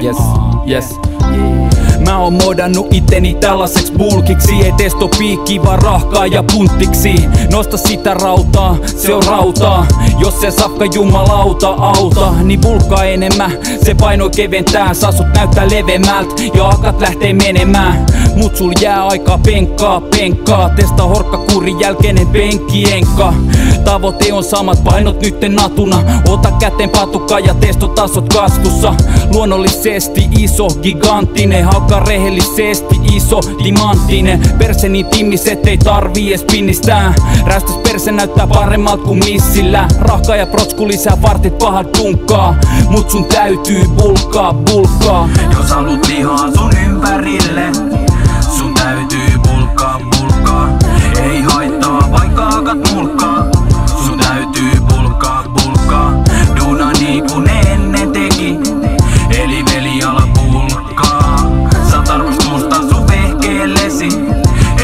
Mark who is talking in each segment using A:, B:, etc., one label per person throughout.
A: Yes. Mä oon modannut itteni tällaiseks bulkiksi. Ei testo piikki vaan rahkaa ja punttiksi. Nosta sitä rautaa, se on rautaa. Jos se safka jumalauta auta, niin bulkkaa enemmän. Se paino keventää, sasut näyttää levemmältä ja akat lähtee menemään. Mut sul jää aikaa penkkaa. Testa horkkakurin jälkeinen penkkienka. Tavoite on samat, painot nytten natuna. Ota käteen patukka ja testotasot kasvussa. Luonnollisesti iso, giganttinen. Haukka rehellisesti iso, timanttinen. Perse niin timmis, ettei tarvii ees pinnistää. Räystäs perse näyttää paremmalta kuin missillä. Rahka ja protsku lisää vartit pahat dunkkaa. Mut sun täytyy bulkkaa.
B: Jos haluut lihaa sun ympärille, sun täytyy bulkkaa. Ei haittaa vaikka akat mulkkaa. Sun täytyy bulkkaa. Duuna niin kuin ne ennen teki. Eli veli ala bulkkaa. Saat arvostusta sun vehkeellesi.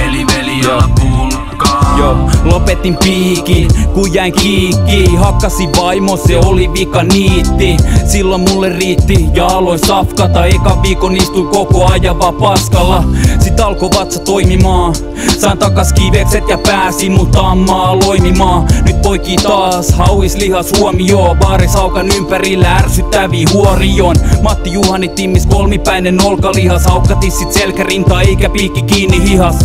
B: Eli veli ala bulkkaa.
A: Lopetin piikin, kun jäin kiikkiin. Hakkasin vaimo, se oli vika niitti. Silloin mulle riitti ja aloin safkata. Eka viikon istuin koko ajan vaan paskalla. Sit alkoi vatsa toimimaan. Sain takas kivekset ja pääsin mun tammaa loimimaan. Nyt poikii taas, hauis lihas huomioon. Baaris haukan ympärillä ärsyttäviä huorion. Matti Juhani timmis kolmipäinen olkalihas. Haukkatissit selkärintaa eikä piikki kiinni hihas.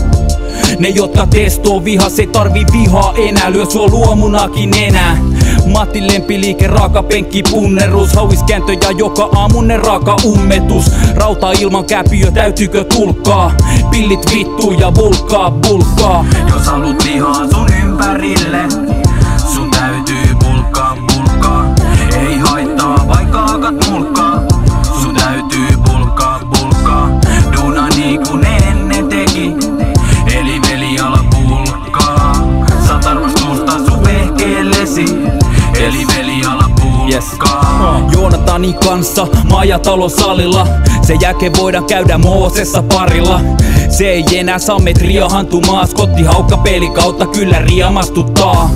A: Ne jotka testoo vihas ei tarvii vihaa enää. Lyö sua luomunakin enää. Matti lempiliike, raaka penkki, punnerus. Hauiskääntö ja joka aamunen raaka ummetus. Rautaa ilman käpiö, täytyykö tulkkaa? Pillit vittu ja bulkkaa.
B: Jos haluut lihaa sun ympärille, sun täytyy bulkkaa. Ei haittaa vaikka akat mulkkaa. Sun täytyy bulkkaa. Duuna niin kuin ne ennen teki. Eli veli ala bulkkaa. Saat arvostusta sun vehkeellesi. Eli veli ala bulkkaa.
A: Joonatanin kanssa majatalosalilla. Sen jälkeen voidaan käydä Moosessa parilla. Se ei enää saa metriä hantumaa. Skotti haukkapeli kautta kyllä riamastuttaa.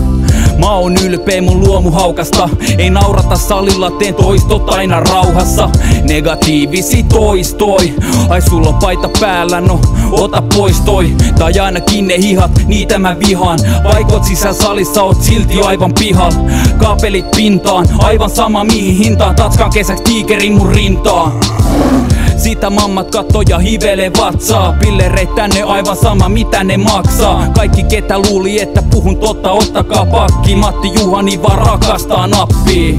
A: Mä oon ylpeä mun luomuhaukasta. Ei naurata salilla, teen toistot aina rauhassa. Negatiivisi toistoi. Ai sulla on paita päällä, no ota pois toi. Tai ainakin ne hihat, niitä mä vihaan. Vaikot sisään salissa, oot silti aivan pihal. Kaapelit pintaan, aivan sama mihin hintaan. Tatskaan kesäks tiikerin mun rintaan. Sitä mammat kattoo ja hivelee vatsaa. Pillereit tänne aivan sama mitä ne maksaa. Kaikki ketä luuli että puhun totta, ottakaa pakki. Matti Juhani vaan rakastaa nappia.